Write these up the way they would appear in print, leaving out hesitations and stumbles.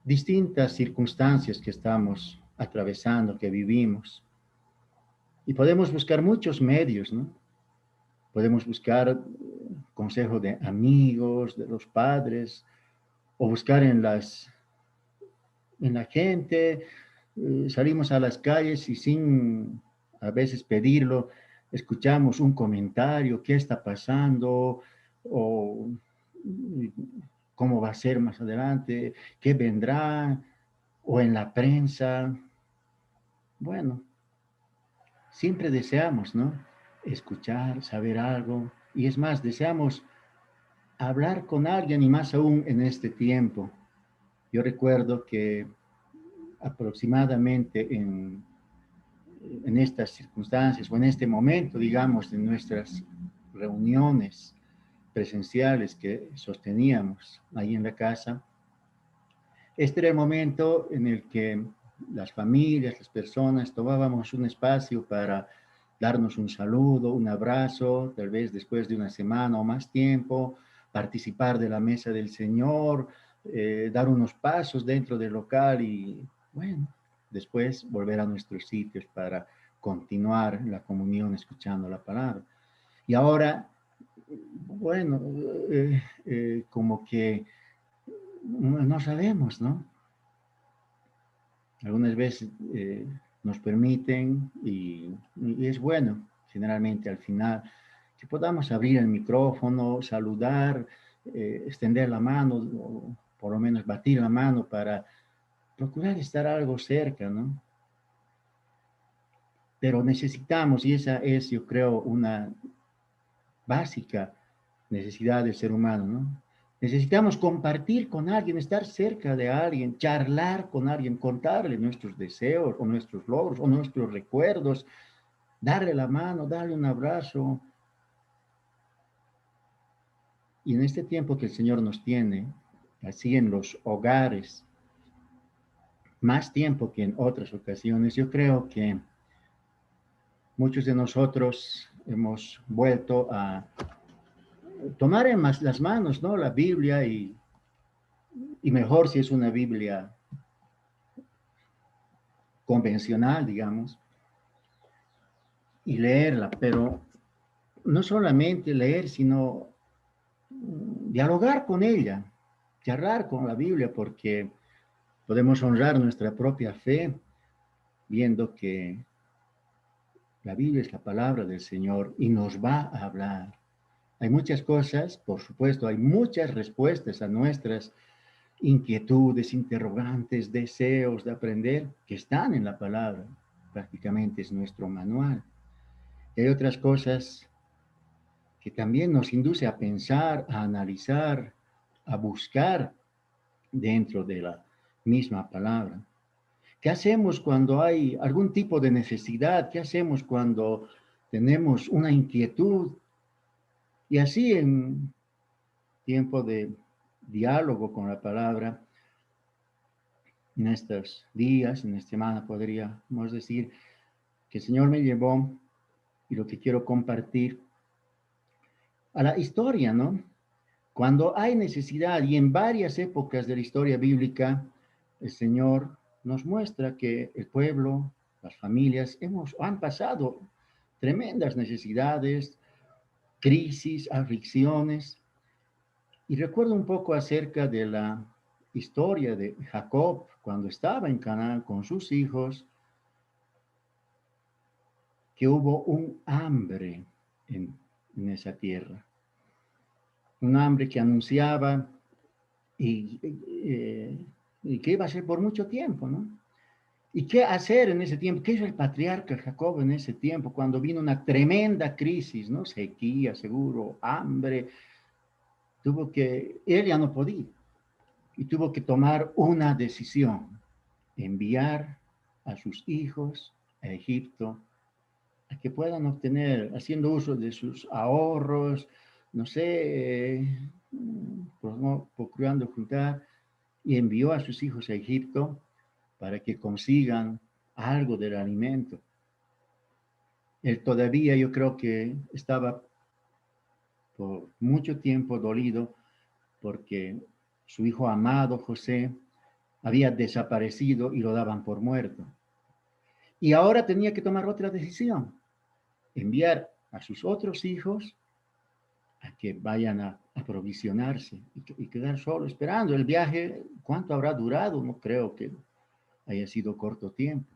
distintas circunstancias que estamos atravesando, que vivimos. Y podemos buscar muchos medios, ¿no? Podemos buscar consejo de amigos, de los padres, o buscar en la gente. Salimos a las calles y sin a veces pedirlo, escuchamos un comentario, qué está pasando, o cómo va a ser más adelante, qué vendrá, o en la prensa. Bueno, siempre deseamos, ¿no? Escuchar, saber algo, y es más, deseamos hablar con alguien y más aún en este tiempo. Yo recuerdo que aproximadamente en estas circunstancias o en este momento, digamos, de nuestras reuniones presenciales que sosteníamos ahí en la casa, este era el momento en el que las familias, las personas tomábamos un espacio para darnos un saludo, un abrazo, tal vez después de una semana o más tiempo, participar de la mesa del Señor, dar unos pasos dentro del local y, bueno, después volver a nuestros sitios para continuar la comunión escuchando la palabra. Y ahora, bueno, como que no sabemos, ¿no? Algunas veces nos permiten y es bueno, generalmente al final, que podamos abrir el micrófono, saludar, extender la mano, o por lo menos batir la mano para procurar estar algo cerca, ¿no? Pero necesitamos, y esa es, yo creo, una básica necesidad del ser humano, ¿no? Necesitamos compartir con alguien, estar cerca de alguien, charlar con alguien, contarle nuestros deseos o nuestros logros o nuestros recuerdos, darle la mano, darle un abrazo. Y en este tiempo que el Señor nos tiene, así en los hogares, más tiempo que en otras ocasiones, yo creo que muchos de nosotros hemos vuelto a tomar en las manos, ¿no? La Biblia y mejor si es una Biblia convencional, digamos, y leerla, pero no solamente leer, sino dialogar con ella, charlar con la Biblia, porque podemos honrar nuestra propia fe viendo que la Biblia es la palabra del Señor y nos va a hablar. Hay muchas cosas, por supuesto, hay muchas respuestas a nuestras inquietudes, interrogantes, deseos de aprender que están en la palabra. Prácticamente es nuestro manual. Y hay otras cosas que también nos induce a pensar, a analizar, a buscar dentro de la misma palabra. ¿Qué hacemos cuando hay algún tipo de necesidad? ¿Qué hacemos cuando tenemos una inquietud? Y así en tiempo de diálogo con la palabra, en estos días, en esta semana podríamos decir que el Señor me llevó y lo que quiero compartir a la historia, ¿no? Cuando hay necesidad y en varias épocas de la historia bíblica, el Señor nos muestra que el pueblo, las familias, han pasado tremendas necesidades, crisis, aflicciones. Y recuerdo un poco acerca de la historia de Jacob cuando estaba en Canaán con sus hijos, que hubo un hambre en esa tierra, un hambre que anunciaba y, eh, y que iba a ser por mucho tiempo, ¿no? ¿Y qué hacer en ese tiempo? ¿Qué hizo el patriarca Jacob en ese tiempo cuando vino una tremenda crisis, ¿no? Sequía, seguro, hambre. Él ya no podía y tuvo que tomar una decisión, enviar a sus hijos a Egipto a que puedan obtener, haciendo uso de sus ahorros, no sé, procurando juntar, y envió a sus hijos a Egipto para que consigan algo del alimento. Él todavía yo creo que estaba por mucho tiempo dolido porque su hijo amado José había desaparecido y lo daban por muerto. Y ahora tenía que tomar otra decisión, enviar a sus otros hijos a que vayan a aprovisionarse y quedar solo esperando. El viaje, ¿cuánto habrá durado? No creo que haya sido corto tiempo.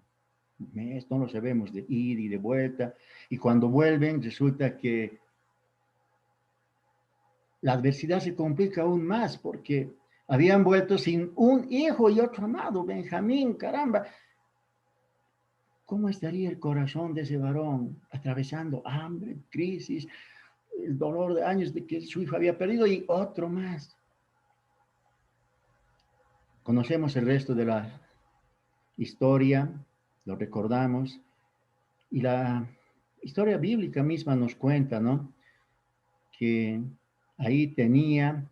Un mes, no lo sabemos, de ir y de vuelta. Y cuando vuelven, resulta que la adversidad se complica aún más porque habían vuelto sin un hijo y otro amado, Benjamín, caramba. ¿Cómo estaría el corazón de ese varón atravesando hambre, crisis, el dolor de años de que su hijo había perdido y otro más? Conocemos el resto de la historia, lo recordamos, y la historia bíblica misma nos cuenta, ¿no? Que ahí tenía,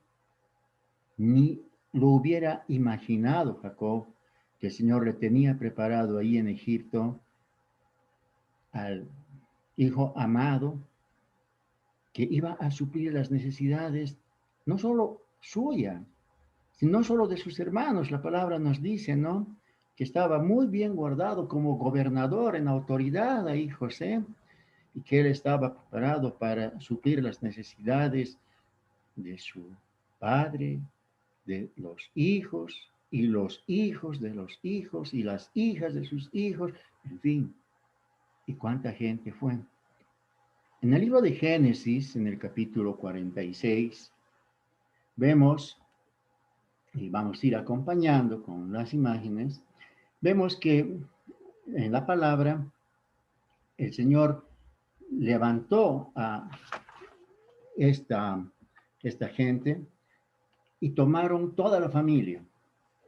ni lo hubiera imaginado Jacob, que el Señor le tenía preparado ahí en Egipto al hijo amado, que iba a suplir las necesidades, no solo suya, sino solo de sus hermanos. La palabra nos dice, ¿no? Que estaba muy bien guardado como gobernador en autoridad ahí José, y que él estaba preparado para suplir las necesidades de su padre, de los hijos, y los hijos de los hijos, y las hijas de sus hijos, en fin. ¿Y cuánta gente fue? En el libro de Génesis, en el capítulo 46, vemos, y vamos a ir acompañando con las imágenes, vemos que en la palabra el Señor levantó a esta, esta gente y tomaron toda la familia.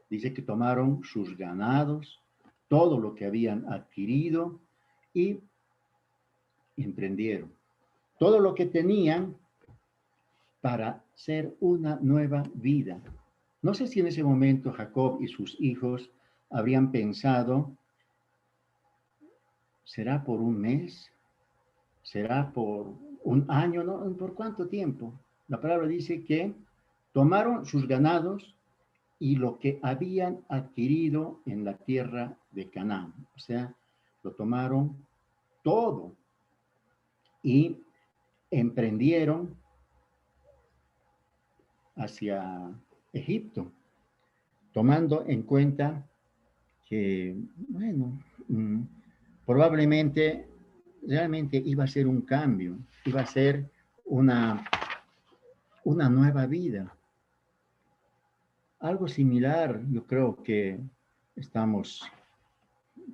Dice que tomaron sus ganados, todo lo que habían adquirido y emprendieron. Todo lo que tenían para ser una nueva vida. No sé si en ese momento Jacob y sus hijos habrían pensado, ¿será por un mes? ¿Será por un año? ¿No? ¿Por cuánto tiempo? La palabra dice que tomaron sus ganados y lo que habían adquirido en la tierra de Canaán. O sea, lo tomaron todo y emprendieron hacia Egipto, tomando en cuenta que, bueno, probablemente realmente iba a ser un cambio, iba a ser una, una nueva vida. Algo similar, yo creo que estamos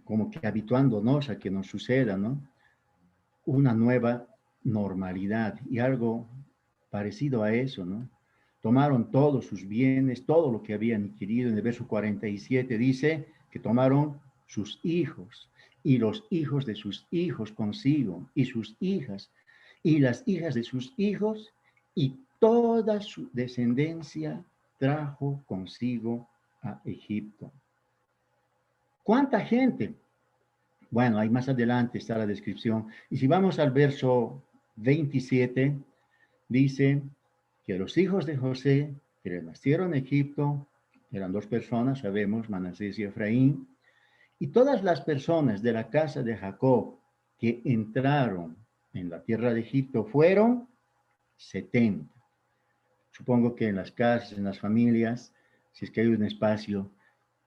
como que habituándonos a que nos suceda, ¿no? Una nueva normalidad y algo parecido a eso, ¿no? Tomaron todos sus bienes, todo lo que habían adquirido. En el verso 47 dice que tomaron sus hijos y los hijos de sus hijos consigo y sus hijas y las hijas de sus hijos y toda su descendencia trajo consigo a Egipto. ¿Cuánta gente? Bueno, ahí más adelante está la descripción. Y si vamos al verso 27, dice que los hijos de José, que nacieron en Egipto, eran dos personas, sabemos, Manasés y Efraín, y todas las personas de la casa de Jacob que entraron en la tierra de Egipto fueron 70. Supongo que en las casas, en las familias, si es que hay un espacio,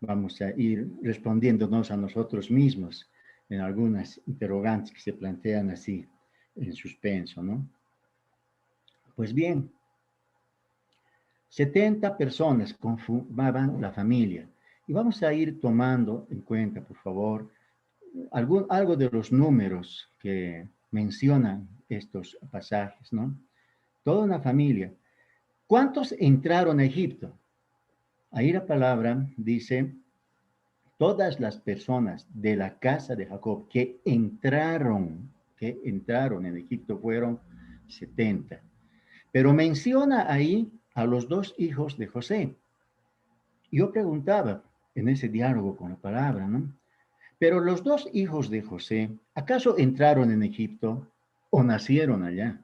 vamos a ir respondiéndonos a nosotros mismos en algunas interrogantes que se plantean así en suspenso, ¿no? Pues bien, 70 personas conformaban la familia. Y vamos a ir tomando en cuenta, por favor, algo de los números que mencionan estos pasajes, ¿no? Toda una familia. ¿Cuántos entraron a Egipto? Ahí la palabra dice, todas las personas de la casa de Jacob que entraron en Egipto fueron 70. Pero menciona ahí a los dos hijos de José. Yo preguntaba en ese diálogo con la palabra, ¿no? Pero los dos hijos de José, ¿acaso entraron en Egipto o nacieron allá?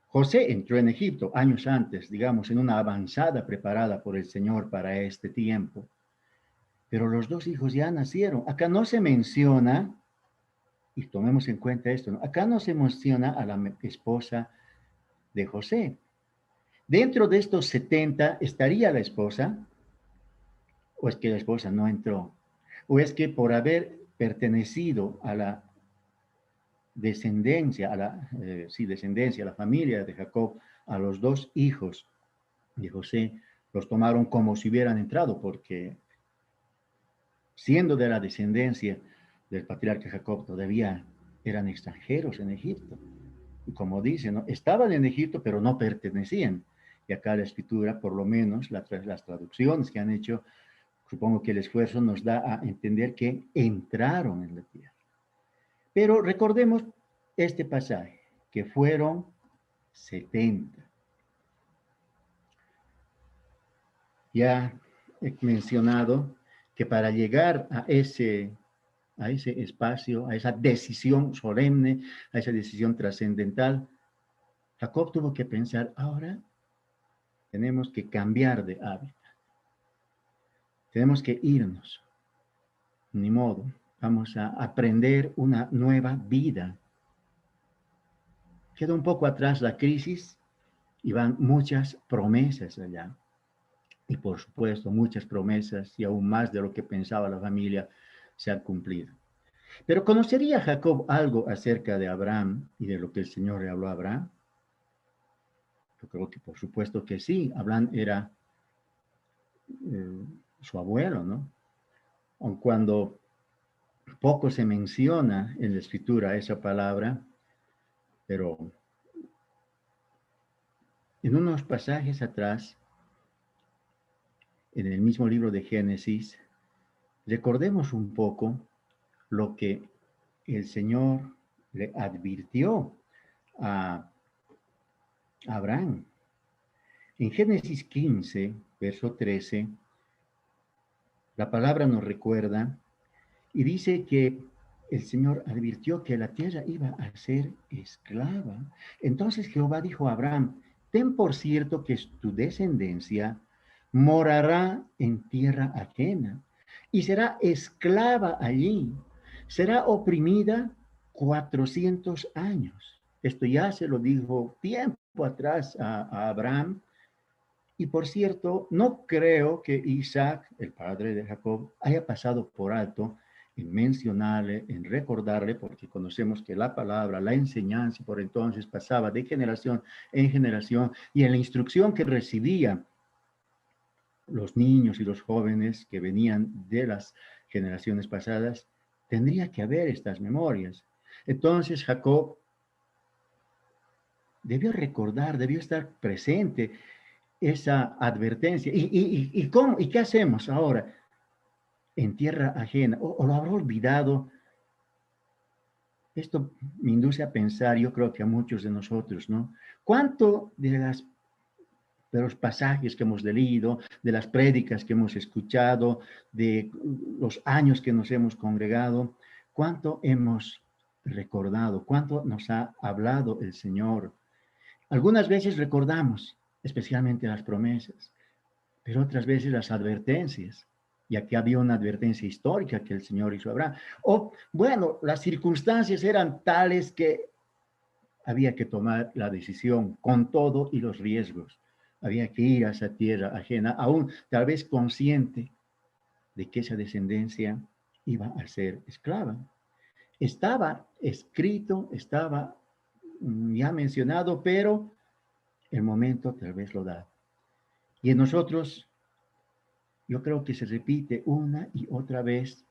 José entró en Egipto años antes, digamos, en una avanzada preparada por el Señor para este tiempo. pero los dos hijos ya nacieron. Acá no se menciona, y tomemos en cuenta esto, ¿no? Acá no se menciona a la esposa de José. Dentro de estos 70 estaría la esposa, o es que la esposa no entró, o es que por haber pertenecido a la descendencia, descendencia, a la familia de Jacob, a los dos hijos de José, los tomaron como si hubieran entrado, porque siendo de la descendencia del patriarca Jacob, todavía eran extranjeros en Egipto. Y como dicen, ¿no? Estaban en Egipto, pero no pertenecían. Y acá la escritura, por lo menos las traducciones que han hecho, supongo que el esfuerzo nos da a entender que entraron en la tierra. Pero recordemos este pasaje, que fueron 70. Ya he mencionado que para llegar a ese espacio, a esa decisión solemne, a esa decisión trascendental, Jacob tuvo que pensar, ahora tenemos que cambiar de hábitat, tenemos que irnos, ni modo, vamos a aprender una nueva vida. Queda un poco atrás la crisis y van muchas promesas allá. Y por supuesto, muchas promesas y aún más de lo que pensaba la familia se han cumplido. Pero ¿conocería Jacob algo acerca de Abraham y de lo que el Señor le habló a Abraham? Yo creo que por supuesto que sí. Abraham era su abuelo, ¿no? Aun cuando poco se menciona en la escritura esa palabra, pero en unos pasajes atrás, en el mismo libro de Génesis, recordemos un poco lo que el Señor le advirtió a Abraham. En Génesis 15, verso 13, la palabra nos recuerda y dice que el Señor advirtió que la tierra iba a ser esclava. Entonces Jehová dijo a Abraham, ten por cierto que tu descendencia morará en tierra ajena y será esclava allí, será oprimida 400 años. Esto ya se lo dijo tiempo atrás a Abraham. Y por cierto, no creo que Isaac, el padre de Jacob, haya pasado por alto en mencionarle, en recordarle, porque conocemos que la palabra, la enseñanza por entonces pasaba de generación en generación y en la instrucción que recibían los niños y los jóvenes que venían de las generaciones pasadas, tendría que haber estas memorias. Entonces Jacob debió recordar, debió estar presente esa advertencia. ¿Cómo? ¿Y qué hacemos ahora? En tierra ajena, o lo habrá olvidado. Esto me induce a pensar, yo creo que a muchos de nosotros, ¿no? ¿Cuánto de los pasajes que hemos leído, de las prédicas que hemos escuchado, de los años que nos hemos congregado, cuánto hemos recordado, cuánto nos ha hablado el Señor? Algunas veces recordamos, especialmente las promesas, pero otras veces las advertencias. Y aquí había una advertencia histórica que el Señor hizo a Abraham. O, bueno, las circunstancias eran tales que había que tomar la decisión con todo y los riesgos. Había que ir a esa tierra ajena, aún tal vez consciente de que esa descendencia iba a ser esclava. Estaba escrito, estaba ya mencionado, pero el momento tal vez lo da. Y en nosotros, yo creo que se repite una y otra vez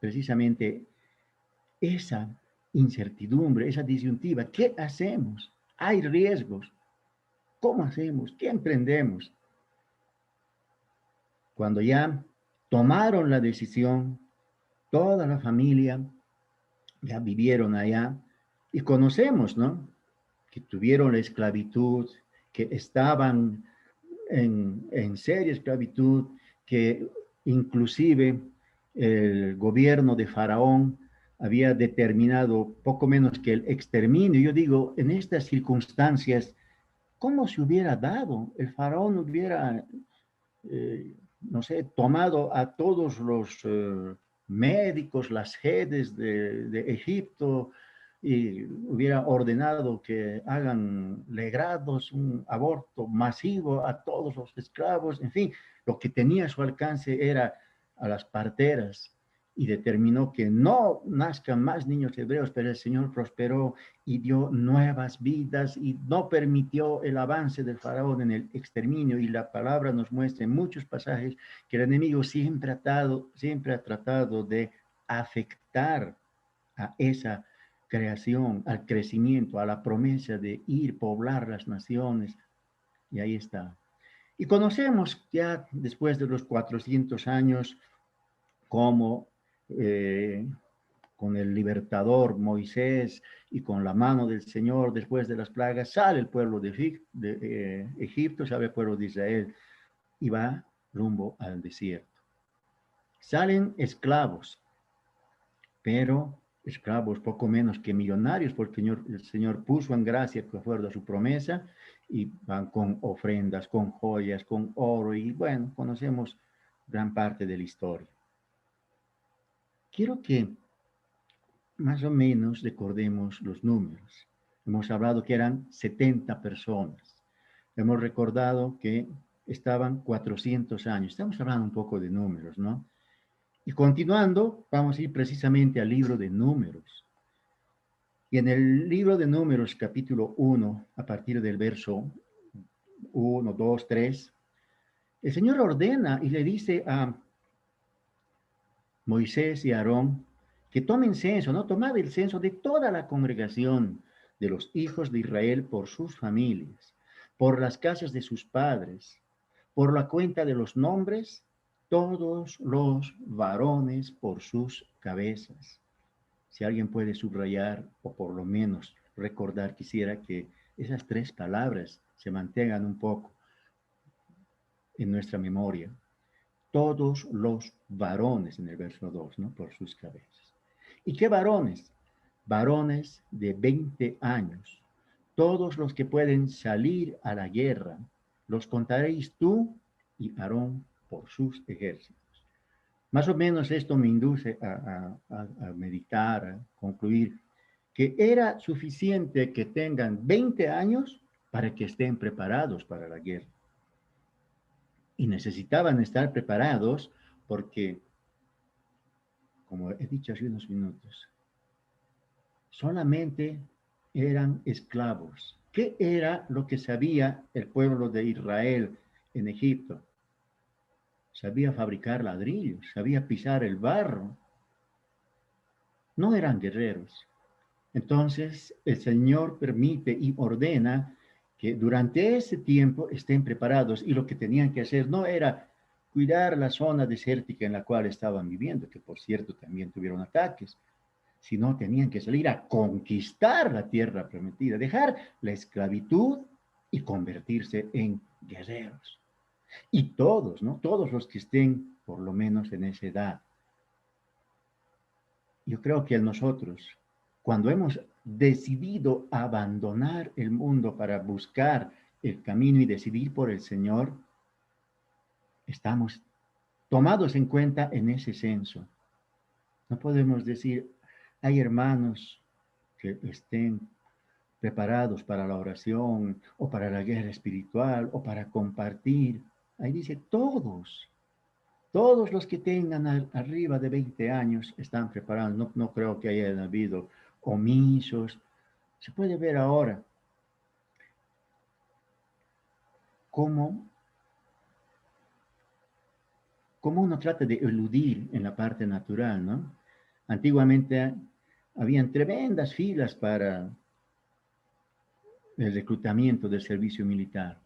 precisamente esa incertidumbre, esa disyuntiva. ¿Qué hacemos? Hay riesgos. ¿Cómo hacemos? ¿Qué emprendemos? Cuando ya tomaron la decisión, toda la familia ya vivieron allá y conocemos, ¿no? Que tuvieron la esclavitud, que estaban en seria esclavitud, que inclusive el gobierno de Faraón había determinado poco menos que el exterminio. Yo digo, en estas circunstancias, ¿cómo se hubiera dado? El Faraón hubiera no sé, tomado a todos los médicos, las jedes de Egipto, y hubiera ordenado que hagan legrados, un aborto masivo a todos los esclavos, en fin, lo que tenía a su alcance era a las parteras y determinó que no nazcan más niños hebreos, pero el Señor prosperó y dio nuevas vidas y no permitió el avance del faraón en el exterminio. Y la palabra nos muestra en muchos pasajes que el enemigo siempre ha tratado de afectar a esa creación, al crecimiento, a la promesa de ir poblar las naciones. Y ahí está. Y conocemos ya después de los 400 años cómo con el libertador Moisés y con la mano del Señor después de las plagas, sale el pueblo de Egipto, sale el pueblo de Israel y va rumbo al desierto. Salen esclavos, pero esclavos poco menos que millonarios, porque el Señor puso en gracia, de acuerdo a su promesa, y van con ofrendas, con joyas, con oro, y bueno, conocemos gran parte de la historia. Quiero que más o menos recordemos los números. Hemos hablado que eran 70 personas. Hemos recordado que estaban 400 años. Estamos hablando un poco de números, ¿no? Y continuando, vamos a ir precisamente al libro de números. Y en el libro de números, capítulo 1, a partir del verso 1, 2, 3, el Señor ordena y le dice a Moisés y Aarón que tomen censo, ¿no? Tomad el censo de toda la congregación de los hijos de Israel por sus familias, por las casas de sus padres, por la cuenta de los nombres, todos los varones por sus cabezas. Si alguien puede subrayar o por lo menos recordar, quisiera que esas tres palabras se mantengan un poco en nuestra memoria. Todos los varones en el verso 2, ¿no? Por sus cabezas. ¿Y qué varones? Varones de 20 años. Todos los que pueden salir a la guerra, los contaréis tú y Aarón por sus ejércitos. Más o menos esto me induce a meditar, a concluir que era suficiente que tengan 20 años para que estén preparados para la guerra. Y necesitaban estar preparados porque, como he dicho hace unos minutos, solamente eran esclavos. ¿Qué era lo que sabía el pueblo de Israel en Egipto? Sabía fabricar ladrillos, sabía pisar el barro. No eran guerreros. Entonces el Señor permite y ordena que durante ese tiempo estén preparados y lo que tenían que hacer no era cuidar la zona desértica en la cual estaban viviendo, que por cierto también tuvieron ataques, sino tenían que salir a conquistar la tierra prometida, dejar la esclavitud y convertirse en guerreros. Y todos, ¿no? Todos los que estén por lo menos en esa edad. Yo creo que nosotros, cuando hemos decidido abandonar el mundo para buscar el camino y decidir por el Señor, estamos tomados en cuenta en ese censo. No podemos decir, hay hermanos que estén preparados para la oración o para la guerra espiritual o para compartir. Ahí dice, todos los que tengan arriba de 20 años están preparados. No, no creo que hayan habido omisos. Se puede ver ahora cómo, cómo uno trata de eludir en la parte natural, ¿no? Antiguamente habían tremendas filas para el reclutamiento del servicio militar.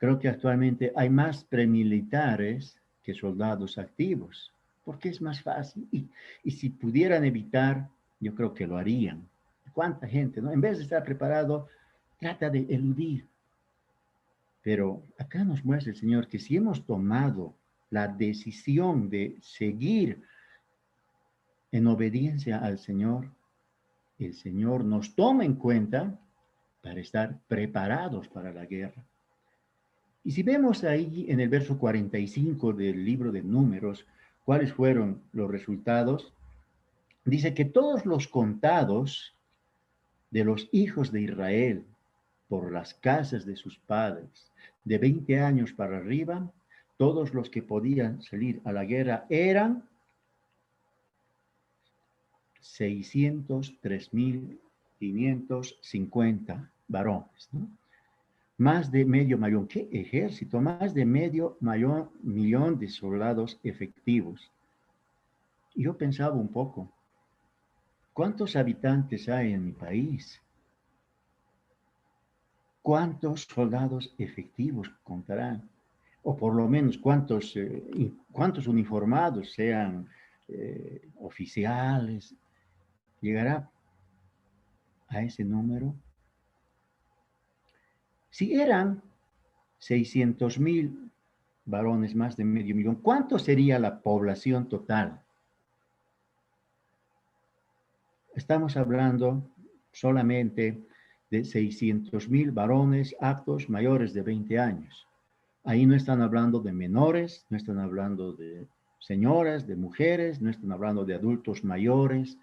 Creo que actualmente hay más premilitares que soldados activos, porque es más fácil. Y si pudieran evitar, yo creo que lo harían. ¿Cuánta gente, no? En vez de estar preparado, trata de eludir. Pero acá nos muestra el Señor que si hemos tomado la decisión de seguir en obediencia al Señor, el Señor nos toma en cuenta para estar preparados para la guerra. Y si vemos ahí en el verso 45 del libro de Números, cuáles fueron los resultados, dice que todos los contados de los hijos de Israel por las casas de sus padres, de 20 años para arriba, todos los que podían salir a la guerra eran 603.550 varones, ¿no? Más de medio millón, ¿qué ejército? Más de medio millón de soldados efectivos. Y yo pensaba un poco, ¿cuántos habitantes hay en mi país? ¿Cuántos soldados efectivos contarán? O por lo menos cuántos uniformados sean oficiales. ¿Llegará a ese número? Si eran 600.000 varones, más de medio millón, ¿cuánto sería la población total? Estamos hablando solamente de 600.000 varones aptos mayores de 20 años. Ahí no están hablando de menores, no están hablando de señoras, de mujeres, no están hablando de adultos mayores.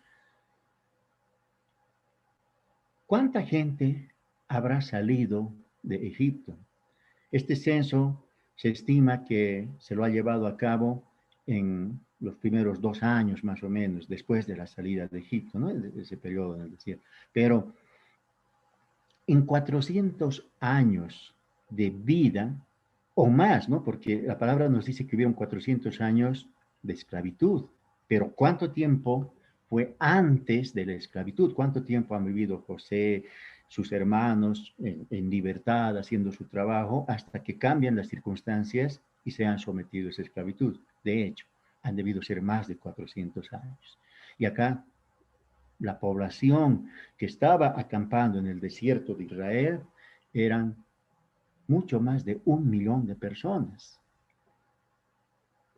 ¿Cuánta gente habrá salido de Egipto? Este censo se estima que se lo ha llevado a cabo en los primeros 2 años más o menos, después de la salida de Egipto, ¿no? Ese periodo en el desierto. Pero en 400 años de vida, o más, ¿no? Porque la palabra nos dice que hubieron 400 años de esclavitud, pero ¿cuánto tiempo fue antes de la esclavitud? ¿Cuánto tiempo han vivido José, sus hermanos en libertad, haciendo su trabajo, hasta que cambian las circunstancias y sean sometidos a esclavitud? De hecho, han debido ser más de 400 años. Y acá la población que estaba acampando en el desierto de Israel eran mucho más de 1 millón de personas,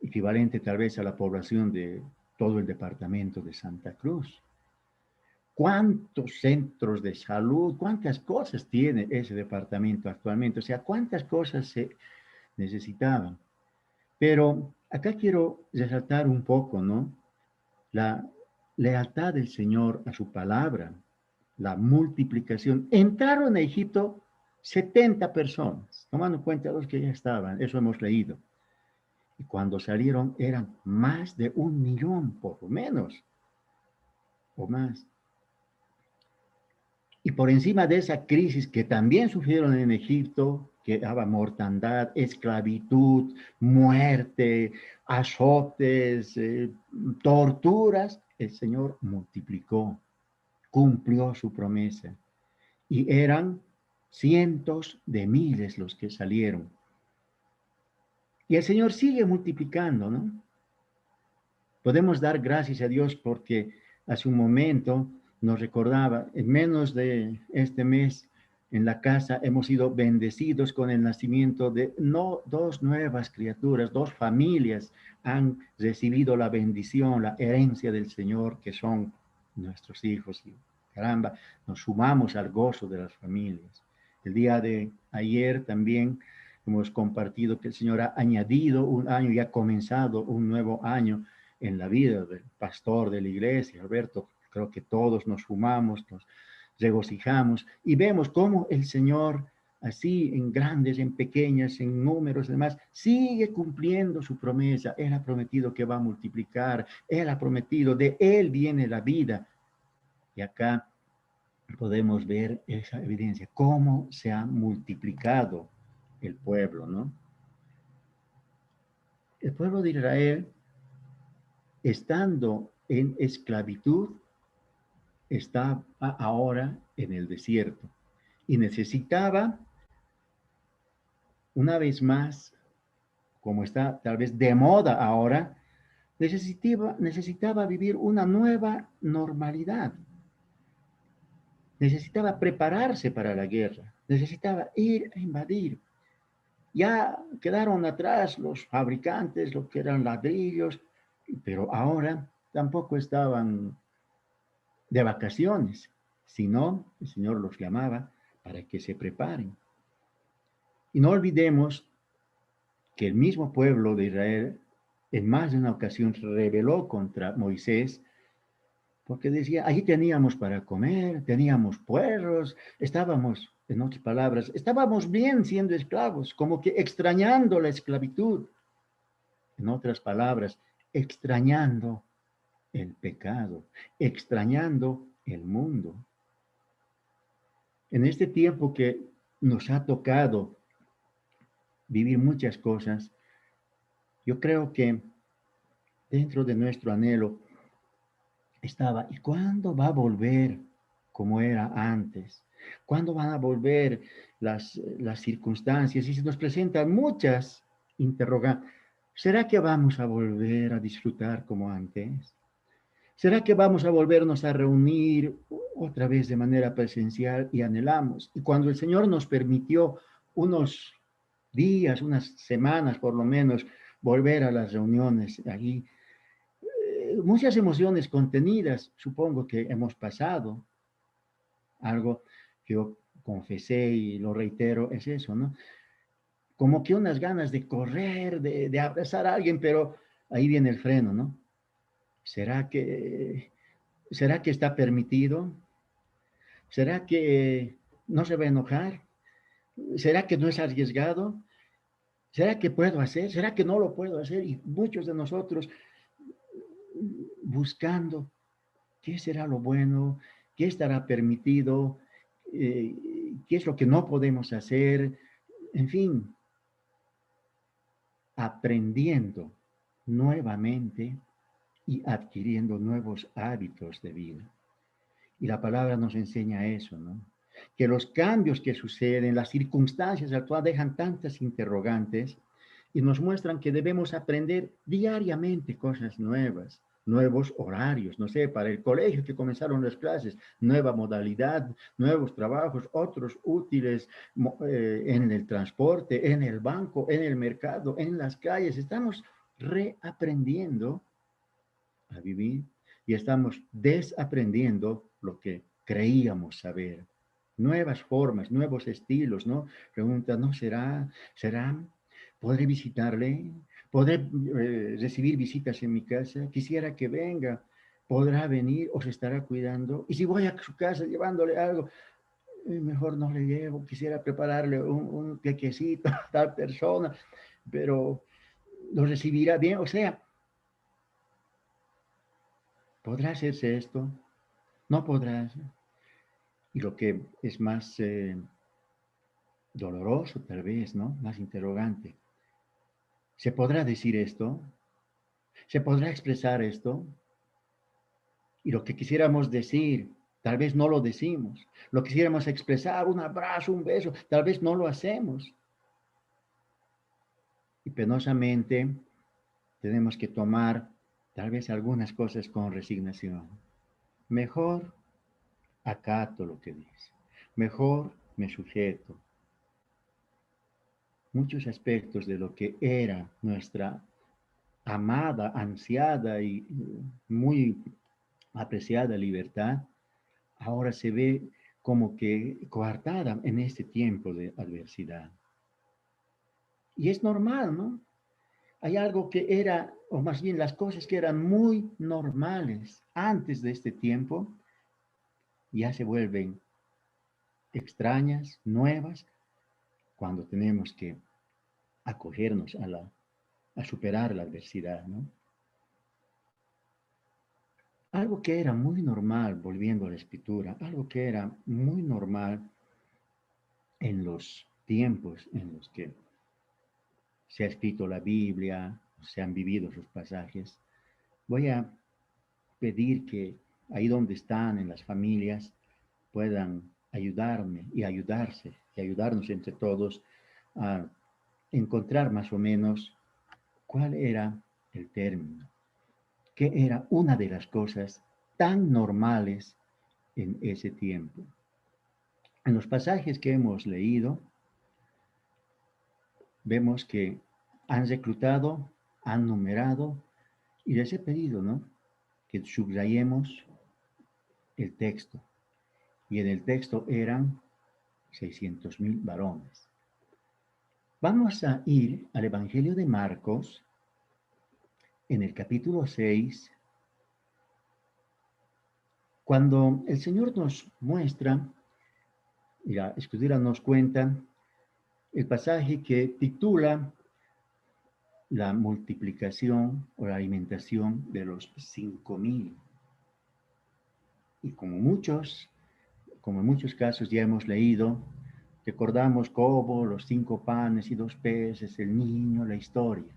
equivalente tal vez a la población de todo el departamento de Santa Cruz. ¿Cuántos centros de salud, cuántas cosas tiene ese departamento actualmente? O sea, cuántas cosas se necesitaban. Pero acá quiero resaltar un poco, ¿no? La lealtad del Señor a su palabra, la multiplicación. Entraron a Egipto 70 personas, tomando en cuenta los que ya estaban, eso hemos leído. Y cuando salieron eran más de 1 millón, por lo menos, o más. Y por encima de esa crisis que también sufrieron en Egipto, que daba mortandad, esclavitud, muerte, azotes, torturas, el Señor multiplicó, cumplió su promesa. Y eran cientos de miles los que salieron. Y el Señor sigue multiplicando, ¿no? Podemos dar gracias a Dios porque hace un momento nos recordaba, en menos de este mes, en la casa hemos sido bendecidos con el nacimiento de dos nuevas criaturas, dos familias han recibido la bendición, la herencia del Señor, que son nuestros hijos. Y caramba, nos sumamos al gozo de las familias. El día de ayer también hemos compartido que el Señor ha añadido un año y ha comenzado un nuevo año en la vida del pastor de la iglesia, Alberto. Creo que todos nos sumamos, nos regocijamos y vemos cómo el Señor, así en grandes, en pequeñas, en números y demás, sigue cumpliendo su promesa. Él ha prometido que va a multiplicar, Él ha prometido, de Él viene la vida. Y acá podemos ver esa evidencia, cómo se ha multiplicado el pueblo, ¿no? El pueblo de Israel, estando en esclavitud, está ahora en el desierto y necesitaba, una vez más, como está tal vez de moda ahora, necesitaba vivir una nueva normalidad. Necesitaba prepararse para la guerra, necesitaba ir a invadir. Ya quedaron atrás los fabricantes, lo que eran ladrillos, pero ahora tampoco estaban de vacaciones, sino el Señor los llamaba para que se preparen. Y no olvidemos que el mismo pueblo de Israel en más de una ocasión se rebeló contra Moisés, porque decía, allí teníamos para comer, teníamos puerros, estábamos, en otras palabras, estábamos bien siendo esclavos, como que extrañando la esclavitud. En otras palabras, extrañando el pecado, extrañando el mundo. En este tiempo que nos ha tocado vivir muchas cosas, yo creo que dentro de nuestro anhelo estaba, ¿y cuándo va a volver como era antes? ¿Cuándo van a volver las circunstancias? Y se nos presentan muchas interrogantes. ¿Será que vamos a volver a disfrutar como antes? ¿Será que vamos a volvernos a reunir otra vez de manera presencial y anhelamos? Y cuando el Señor nos permitió unos días, unas semanas por lo menos, volver a las reuniones allí, muchas emociones contenidas, supongo que hemos pasado, algo que yo confesé y lo reitero, es eso, ¿no? Como que unas ganas de correr, de abrazar a alguien, pero ahí viene el freno, ¿no? ¿Será que, será que está permitido? ¿Será que no se va a enojar? ¿Será que no es arriesgado? ¿Será que puedo hacer? ¿Será que no lo puedo hacer? Y muchos de nosotros buscando qué será lo bueno, qué estará permitido, qué es lo que no podemos hacer, en fin, aprendiendo nuevamente y adquiriendo nuevos hábitos de vida. Y la palabra nos enseña eso, ¿no? Que los cambios que suceden, las circunstancias actuales dejan tantas interrogantes y nos muestran que debemos aprender diariamente cosas nuevas, nuevos horarios, no sé, para el colegio que comenzaron las clases, nueva modalidad, nuevos trabajos, otros útiles en el transporte, en el banco, en el mercado, en las calles. Estamos reaprendiendo a vivir y estamos desaprendiendo lo que creíamos saber. Nuevas formas, nuevos estilos, ¿no? Pregunta, ¿no será? ¿Será? ¿Podré visitarle? ¿Podré recibir visitas en mi casa? Quisiera que venga. ¿Podrá venir o se estará cuidando? Y si voy a su casa llevándole algo, mejor no le llevo. Quisiera prepararle un quequecito a tal persona, pero lo recibirá bien. O sea, ¿podrá hacerse esto? No podrás. Y lo que es más doloroso, tal vez, ¿no? Más interrogante. ¿Se podrá decir esto? ¿Se podrá expresar esto? Y lo que quisiéramos decir, tal vez no lo decimos. Lo quisiéramos expresar, un abrazo, un beso, tal vez no lo hacemos. Y penosamente tenemos que tomar tal vez algunas cosas con resignación. Mejor acato lo que dice. Mejor me sujeto. Muchos aspectos de lo que era nuestra amada, ansiada y muy apreciada libertad, ahora se ve como que coartada en este tiempo de adversidad. Y es normal, ¿no? Hay algo que era, o más bien las cosas que eran muy normales antes de este tiempo, ya se vuelven extrañas, nuevas, cuando tenemos que acogernos a superar la adversidad, ¿no? Algo que era muy normal, volviendo a la escritura, algo que era muy normal en los tiempos en los que se ha escrito la Biblia, se han vivido sus pasajes. Voy a pedir que ahí donde están en las familias puedan ayudarme y ayudarse y ayudarnos entre todos a encontrar más o menos cuál era el término, qué era una de las cosas tan normales en ese tiempo. En los pasajes que hemos leído, vemos que han reclutado, han numerado, y les he pedido, ¿no? Que subrayemos el texto. Y en el texto eran 600,000 varones. Vamos a ir al Evangelio de Marcos, en el capítulo 6, cuando el Señor nos muestra, y la Escritura nos cuenta, el pasaje que titula la multiplicación o la alimentación de los 5.000. Y como en muchos casos ya hemos leído, recordamos cómo los 5 panes y 2 peces, el niño, la historia.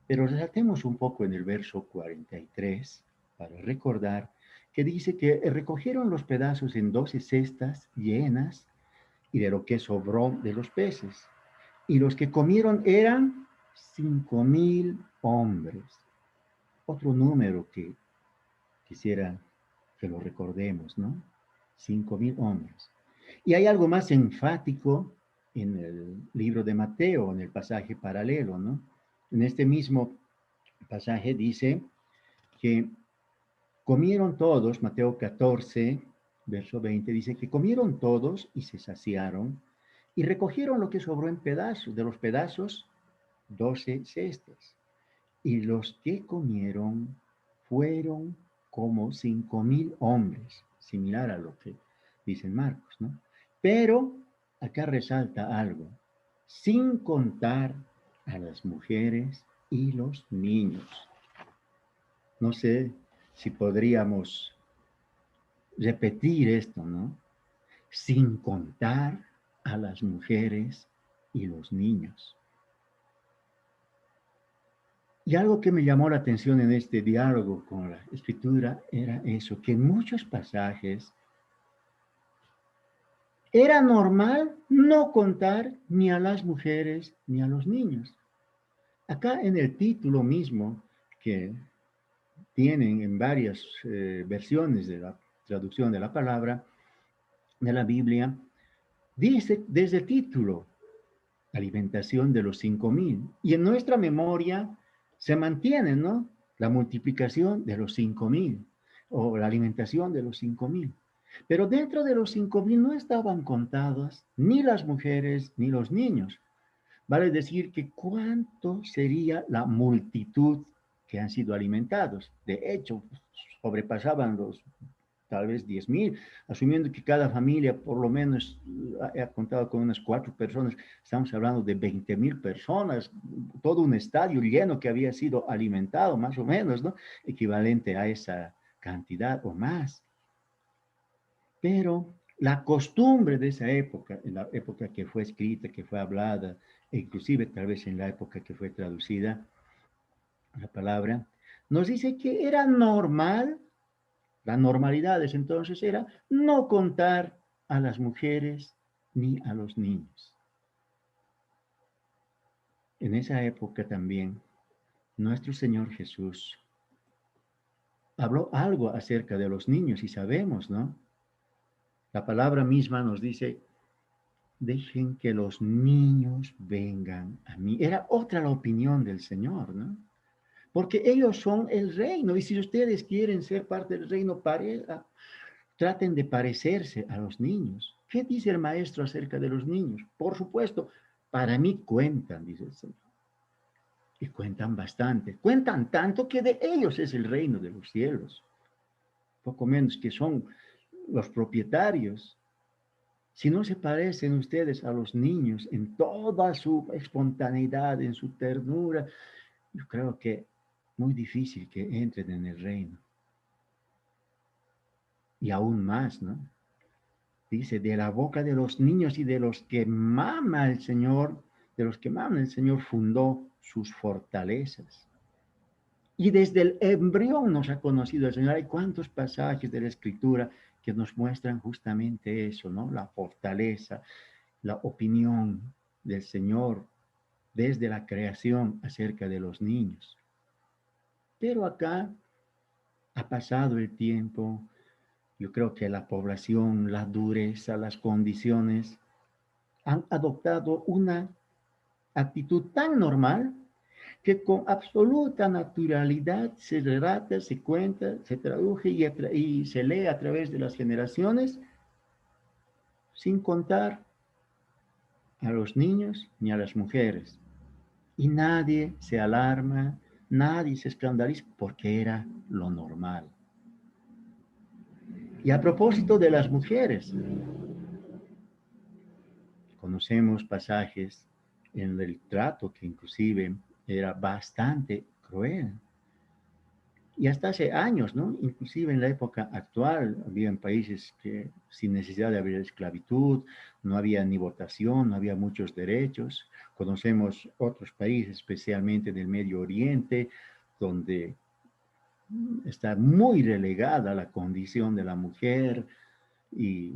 Pero resaltemos un poco en el verso 43 para recordar que dice que recogieron los pedazos en 12 cestas llenas y de lo que sobró de los peces. Y los que comieron eran 5.000 hombres. Otro número que quisiera que lo recordemos, ¿no? 5.000 hombres. Y hay algo más enfático en el libro de Mateo, en el pasaje paralelo, ¿no? En este mismo pasaje dice que comieron todos, Mateo 14, verso 20, dice que comieron todos y se saciaron y recogieron lo que sobró en pedazos, de los pedazos, 12 cestas. Y los que comieron fueron como 5.000 hombres, similar a lo que dice Marcos, ¿no? Pero acá resalta algo, sin contar a las mujeres y los niños. No sé si podríamos repetir esto, ¿no? Sin contar a las mujeres y los niños. Y algo que me llamó la atención en este diálogo con la escritura era eso, que en muchos pasajes era normal no contar ni a las mujeres ni a los niños. Acá en el título mismo, que tienen en varias versiones de la traducción de la palabra de la Biblia, dice desde el título, alimentación de los 5.000. Y en nuestra memoria se mantiene, ¿no? La multiplicación de los 5.000 o la alimentación de los 5.000. Pero dentro de los 5.000 no estaban contadas ni las mujeres ni los niños. Vale decir que cuánto sería la multitud que han sido alimentados. De hecho, sobrepasaban los tal vez 10.000, asumiendo que cada familia por lo menos ha contado con unas 4 personas, estamos hablando de 20.000 personas, todo un estadio lleno que había sido alimentado, más o menos, ¿no? Equivalente a esa cantidad o más. Pero la costumbre de esa época, en la época que fue escrita, que fue hablada, e inclusive tal vez en la época que fue traducida la palabra, nos dice que era normal. La normalidad entonces era no contar a las mujeres ni a los niños. En esa época también, nuestro Señor Jesús habló algo acerca de los niños y sabemos, ¿no? La palabra misma nos dice, dejen que los niños vengan a mí. Era otra la opinión del Señor, ¿no? Porque ellos son el reino y si ustedes quieren ser parte del reino, traten de parecerse a los niños. ¿Qué dice el maestro acerca de los niños? Por supuesto, para mí cuentan, dice el Señor. Y cuentan bastante. Cuentan tanto que de ellos es el reino de los cielos. Poco menos que son los propietarios. Si no se parecen ustedes a los niños en toda su espontaneidad, en su ternura, yo creo que muy difícil que entren en el reino. Y aún más, ¿no? Dice, de la boca de los niños y de los que mama el Señor, de los que mama el Señor fundó sus fortalezas. Y desde el embrión nos ha conocido el Señor. Hay cuántos pasajes de la Escritura que nos muestran justamente eso, ¿no? La fortaleza, la opinión del Señor desde la creación acerca de los niños. Pero acá ha pasado el tiempo, yo creo que la población, la dureza, las condiciones han adoptado una actitud tan normal que con absoluta naturalidad se relata, se cuenta, se traduce y se lee a través de las generaciones sin contar a los niños ni a las mujeres. Y nadie se alarma, nadie se escandaliza porque era lo normal. Y a propósito de las mujeres, conocemos pasajes en el trato que inclusive era bastante cruel. Y hasta hace años, ¿no? Inclusive en la época actual, había países que sin necesidad de haber esclavitud, no había ni votación, no había muchos derechos. Conocemos otros países, especialmente del Medio Oriente, donde está muy relegada la condición de la mujer y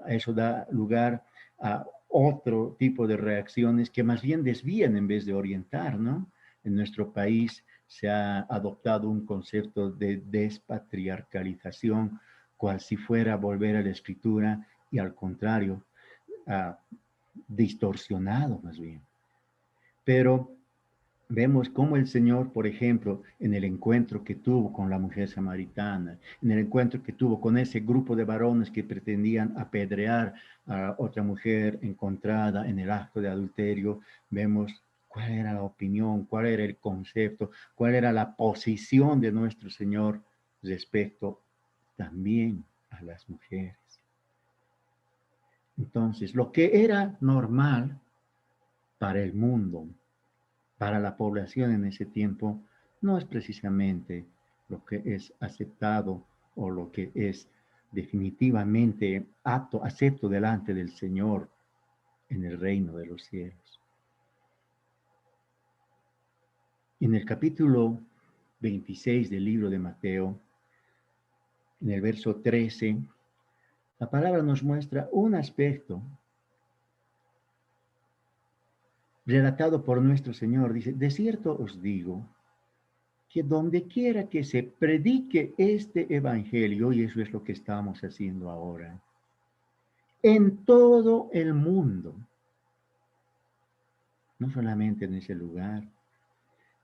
eso da lugar a otro tipo de reacciones que más bien desvían en vez de orientar, ¿no? En nuestro país se ha adoptado un concepto de despatriarcalización, cual si fuera volver a la escritura y al contrario, ha distorsionado más bien. Pero vemos cómo el Señor, por ejemplo, en el encuentro que tuvo con la mujer samaritana, en el encuentro que tuvo con ese grupo de varones que pretendían apedrear a otra mujer encontrada en el acto de adulterio, vemos cuál era la opinión, cuál era el concepto, cuál era la posición de nuestro Señor respecto también a las mujeres. Entonces, lo que era normal para el mundo, para la población en ese tiempo, no es precisamente lo que es aceptado o lo que es definitivamente apto, acepto delante del Señor en el reino de los cielos. En el capítulo 26 del libro de Mateo, en el verso 13, la palabra nos muestra un aspecto relatado por nuestro Señor. Dice, de cierto os digo, que donde quiera que se predique este evangelio, y eso es lo que estamos haciendo ahora, en todo el mundo, no solamente en ese lugar,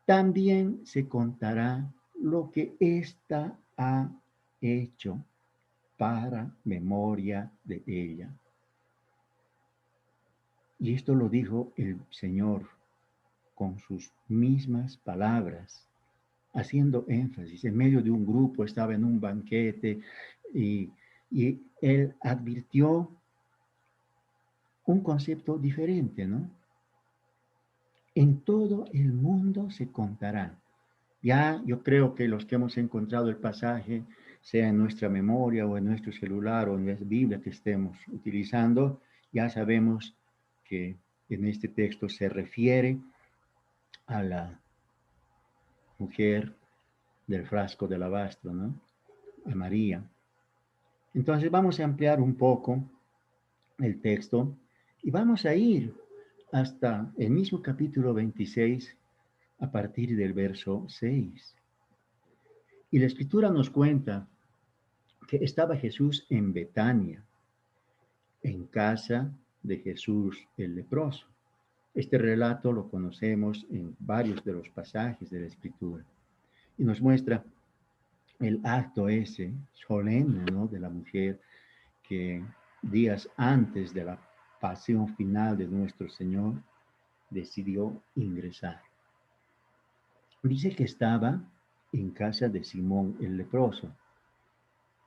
también se contará lo que ésta ha hecho para memoria de ella. Y esto lo dijo el Señor con sus mismas palabras, haciendo énfasis. En medio de un grupo, estaba en un banquete y, y él advirtió un concepto diferente, ¿no? En todo el mundo se contará. Ya yo creo que los que hemos encontrado el pasaje, sea en nuestra memoria o en nuestro celular o en la Biblia que estemos utilizando, ya sabemos que en este texto se refiere a la mujer del frasco de alabastro, ¿no? A María. Entonces vamos a ampliar un poco el texto y vamos a ir hasta el mismo capítulo 26 a partir del verso 6. Y la escritura nos cuenta que estaba Jesús en Betania, en casa de Jesús el leproso. Este relato lo conocemos en varios de los pasajes de la escritura y nos muestra el acto ese solemne, ¿no? De la mujer que días antes de la pasión final de nuestro Señor decidió ingresar. Dice que estaba en casa de Simón el leproso.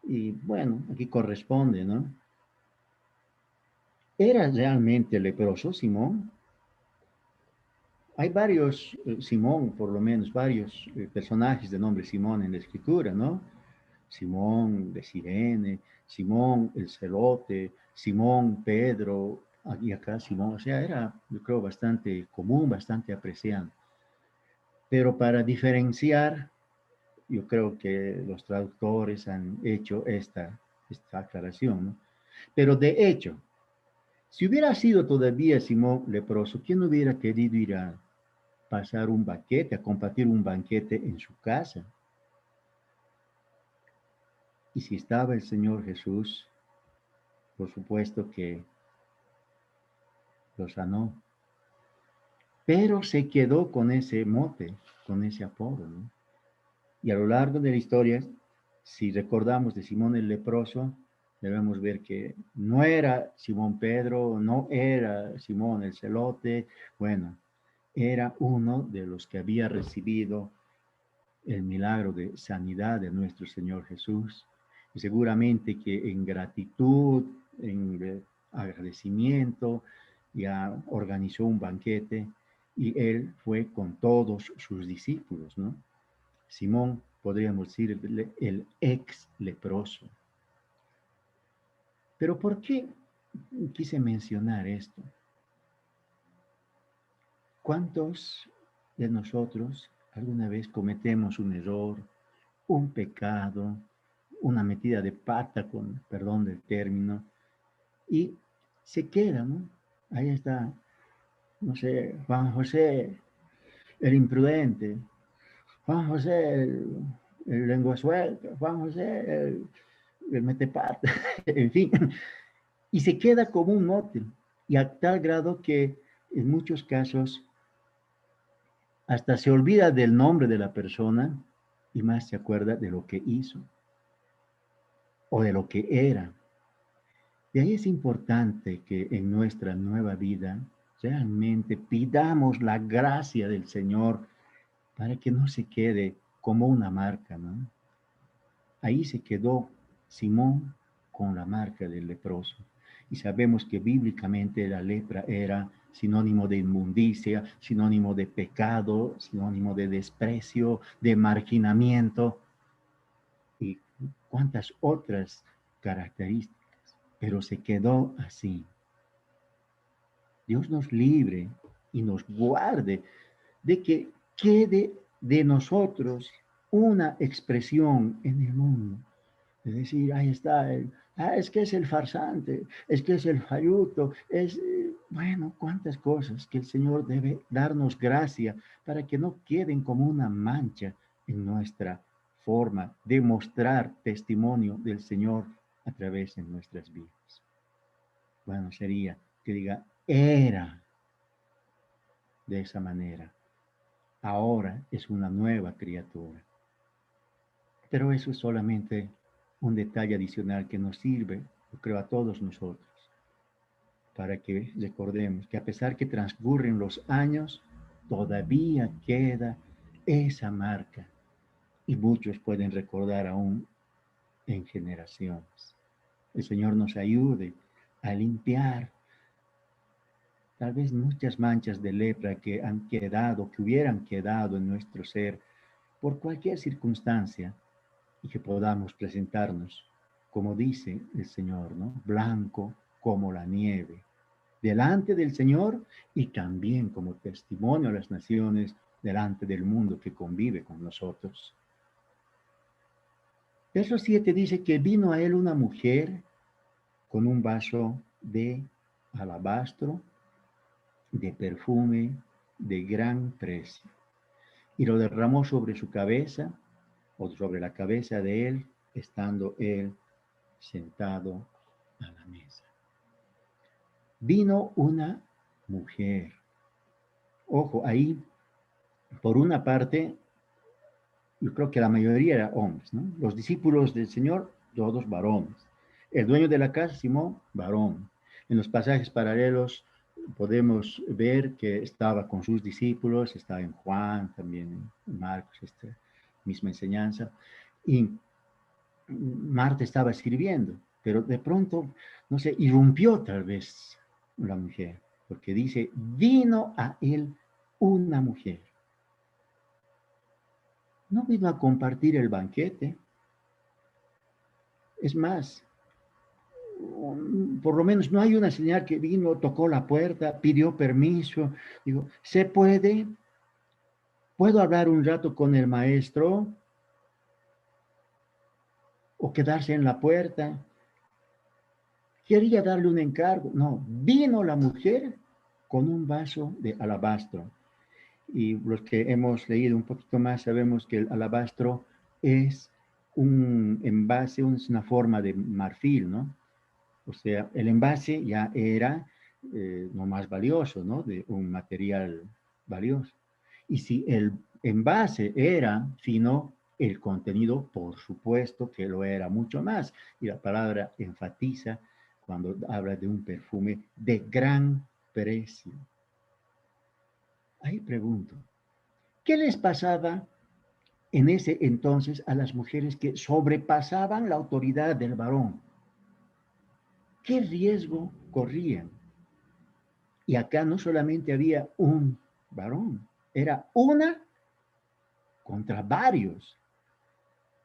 Y bueno, aquí corresponde, ¿no? ¿Era realmente leproso Simón? Hay varios, Simón, por lo menos, varios personajes de nombre Simón en la escritura, ¿no? Simón de Sirene, Simón el celote, Simón, Pedro, aquí acá Simón, o sea, era, yo creo, bastante común, bastante apreciado. Pero para diferenciar, yo creo que los traductores han hecho esta aclaración, ¿no? Pero de hecho, si hubiera sido todavía Simón leproso, ¿quién hubiera querido ir a pasar un banquete, a compartir un banquete en su casa? Y si estaba el Señor Jesús, por supuesto que lo sanó, pero se quedó con ese mote, con ese apodo, ¿no? Y a lo largo de la historia, si recordamos de Simón el leproso, Debemos ver que no era Simón Pedro, no era Simón el celote, bueno, era uno de los que había recibido el milagro de sanidad de nuestro Señor Jesús. Y seguramente que en gratitud, en agradecimiento, ya organizó un banquete y él fue con todos sus discípulos, ¿no? Simón, podríamos decir, el ex leproso. Pero ¿por qué quise mencionar esto? ¿Cuántos de nosotros alguna vez cometemos un error, un pecado, una metida de pata, con perdón del término, y se queda, ¿no? Ahí está, no sé, Juan José, el imprudente, Juan José, el lengua suelta, Juan José, el metepata, en fin, y se queda como un mote, y a tal grado que en muchos casos hasta se olvida del nombre de la persona y más se acuerda de lo que hizo o de lo que era. De ahí es importante que en nuestra nueva vida realmente pidamos la gracia del Señor para que no se quede como una marca, ¿no? Ahí se quedó Simón con la marca del leproso. Y sabemos que bíblicamente la lepra era sinónimo de inmundicia, sinónimo de pecado, sinónimo de desprecio, de marginamiento y cuantas otras características. Pero se quedó así. Dios nos libre y nos guarde de que quede de nosotros una expresión en el mundo. Es decir, ahí está, es que es el farsante, es que es el falluto, bueno, cuántas cosas que el Señor debe darnos gracia para que no queden como una mancha en nuestra forma de mostrar testimonio del Señor a través de nuestras vidas. Bueno, sería que diga, era de esa manera, ahora es una nueva criatura. Pero eso es solamente un detalle adicional que nos sirve, yo creo, a todos nosotros, para que recordemos que a pesar que transcurren los años, todavía queda esa marca y muchos pueden recordar aún en generaciones. El Señor nos ayude a limpiar tal vez muchas manchas de lepra que han quedado, que hubieran quedado en nuestro ser por cualquier circunstancia y que podamos presentarnos, como dice el Señor, ¿no? Blanco como la nieve, delante del Señor y también como testimonio a las naciones, delante del mundo que convive con nosotros. Verso 7 dice que vino a él una mujer con un vaso de alabastro, de perfume, de gran precio, y lo derramó sobre su cabeza o sobre la cabeza de él, estando él sentado a la mesa. Vino una mujer. Ojo, ahí, por una parte, yo creo que la mayoría eran hombres, ¿no? Los discípulos del Señor, todos varones. El dueño de la casa, Simón, varón. En los pasajes paralelos podemos ver que estaba con sus discípulos, estaba en Juan, también en Marcos, esta misma enseñanza. Y Marta estaba sirviendo, pero de pronto, no sé, irrumpió tal vez la mujer, porque dice, vino a él una mujer. No vino a compartir el banquete. Es más, por lo menos no hay una señal que vino, tocó la puerta, pidió permiso. Digo, ¿se puede? ¿Puedo hablar un rato con el maestro? ¿O quedarse en la puerta? Quería darle un encargo. No, vino la mujer con un vaso de alabastro. Y los que hemos leído un poquito más sabemos que el alabastro es un envase, es una forma de marfil, ¿no? O sea, el envase ya era lo más valioso, ¿no? De un material valioso. Y si el envase era fino, El contenido, por supuesto, que lo era mucho más. Y la palabra enfatiza cuando habla de un perfume de gran precio. Ahí pregunto, ¿qué les pasaba en ese entonces a las mujeres que sobrepasaban la autoridad del varón? ¿Qué riesgo corrían? Y acá no solamente había un varón, era una contra varios.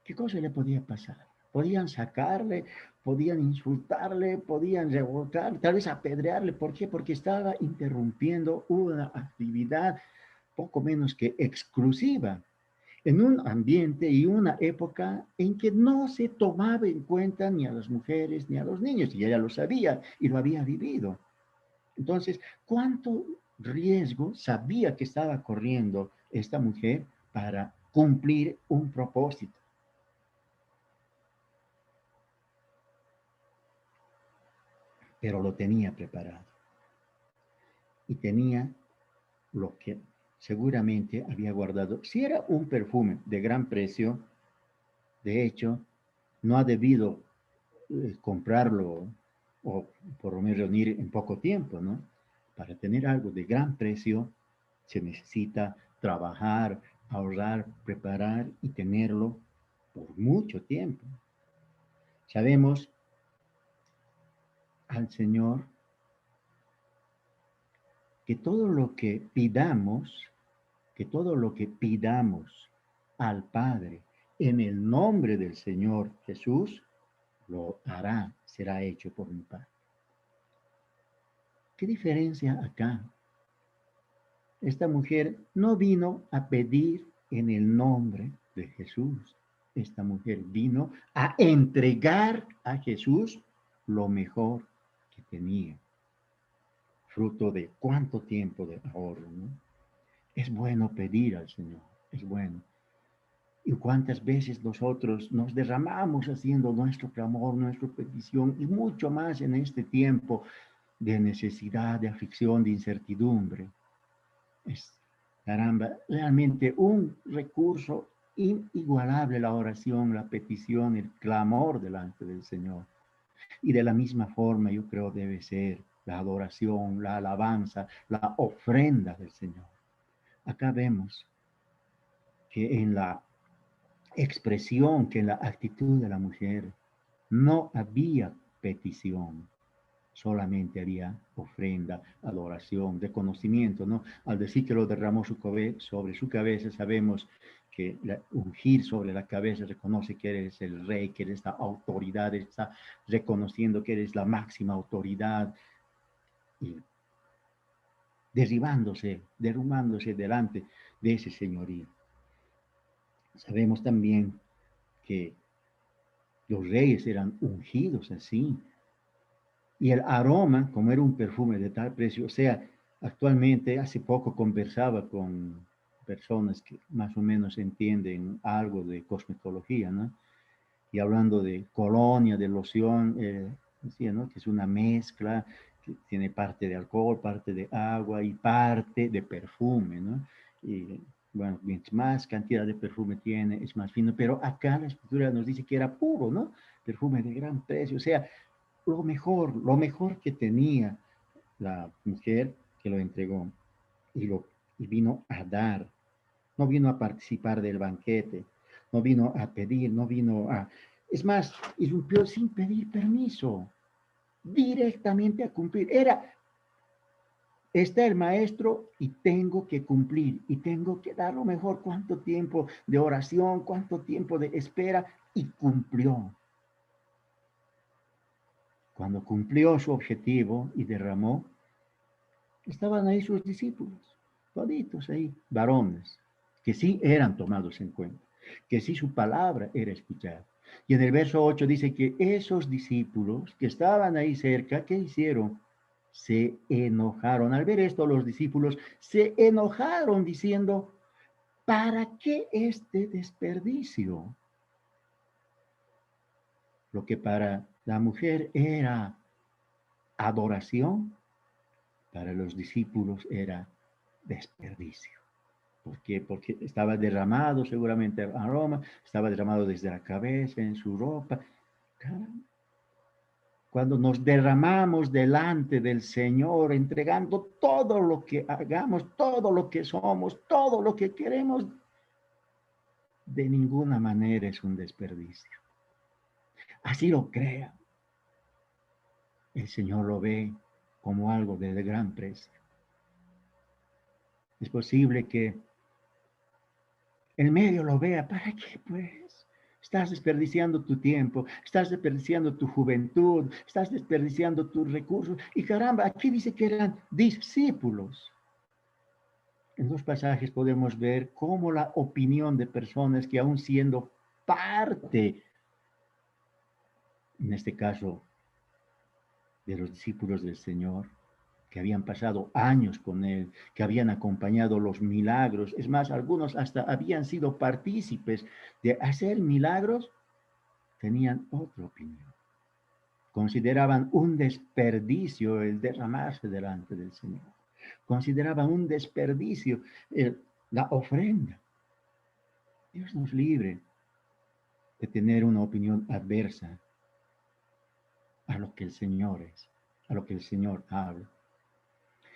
¿Qué cosa le podía pasar? Podían sacarle, podían insultarle, podían revolcar, tal vez apedrearle. ¿Por qué? Porque estaba interrumpiendo una actividad poco menos que exclusiva en un ambiente y una época en que no se tomaba en cuenta ni a las mujeres ni a los niños, y ella lo sabía y lo había vivido. Entonces, ¿cuánto riesgo sabía que estaba corriendo esta mujer para cumplir un propósito? Pero lo tenía preparado y tenía lo que seguramente había guardado. Si era un perfume de gran precio, de hecho, no ha debido comprarlo o por lo menos reunir en poco tiempo, ¿no? Para tener algo de gran precio se necesita trabajar, ahorrar, preparar y tenerlo por mucho tiempo. Sabemos al Señor que todo lo que pidamos, que todo lo que pidamos al Padre en el nombre del Señor Jesús, lo hará, será hecho por mi Padre. ¿Qué diferencia acá? Esta mujer no vino a pedir en el nombre de Jesús. Esta mujer vino a entregar a Jesús lo mejor que tenía, fruto de cuánto tiempo de ahorro, ¿no? Es bueno pedir al Señor, es bueno. Y cuántas veces nosotros nos derramamos haciendo nuestro clamor, nuestra petición, y mucho más en este tiempo de necesidad, de aflicción, de incertidumbre. Es, caramba, realmente un recurso inigualable la oración, la petición, el clamor delante del Señor. Y de la misma forma yo creo debe ser la adoración, la alabanza, la ofrenda del Señor. Acá vemos que en la expresión, que en la actitud de la mujer no había petición, solamente había ofrenda, adoración, reconocimiento, ¿no? Al decir que lo derramó sobre su cabeza, sabemos que ungir sobre la cabeza reconoce que eres el rey, que eres la autoridad, está reconociendo que eres la máxima autoridad y derrumbándose delante de ese señorío. Sabemos también que los reyes eran ungidos así, y el aroma, como era un perfume de tal precio, o sea, actualmente hace poco conversaba con personas que más o menos entienden algo de cosmetología, ¿no? Y hablando de colonia, de loción, decía, ¿no? Que es una mezcla, que tiene parte de alcohol, parte de agua y parte de perfume, ¿no? Y bueno, mientras más cantidad de perfume tiene, es más fino, pero acá la escritura nos dice que era puro, ¿no? Perfume de gran precio, o sea, lo mejor que tenía la mujer que lo entregó y vino a dar, no vino a participar del banquete, no vino a pedir, no vino a... Es más, irrumpió sin pedir permiso, directamente a cumplir. Está el maestro y tengo que cumplir y tengo que dar lo mejor, cuánto tiempo de oración, cuánto tiempo de espera y cumplió. Cuando cumplió su objetivo y derramó, estaban ahí sus discípulos, toditos ahí, varones, que sí eran tomados en cuenta, que sí su palabra era escuchada. Y en el verso 8 dice que esos discípulos que estaban ahí cerca, ¿qué hicieron? Se enojaron. Al ver esto, los discípulos se enojaron diciendo, ¿para qué este desperdicio? Lo que para la mujer era adoración, para los discípulos era desperdicio. ¿Por qué? Porque estaba derramado seguramente aroma, estaba derramado desde la cabeza, en su ropa. Cuando nos derramamos delante del Señor, entregando todo lo que hagamos, todo lo que somos, todo lo que queremos, de ninguna manera es un desperdicio. Así lo crea. El Señor lo ve como algo de gran precio. Es posible que el medio lo vea. ¿Para qué, pues? Estás desperdiciando tu tiempo, estás desperdiciando tu juventud, estás desperdiciando tus recursos. Y caramba, aquí dice que eran discípulos. En dos pasajes podemos ver cómo la opinión de personas que aún siendo parte, en este caso, de los discípulos del Señor, que habían pasado años con él, que habían acompañado los milagros, es más, algunos hasta habían sido partícipes de hacer milagros, tenían otra opinión. Consideraban un desperdicio el derramarse delante del Señor. Consideraban un desperdicio la ofrenda. Dios nos libre de tener una opinión adversa a lo que el Señor es, a lo que el Señor habla.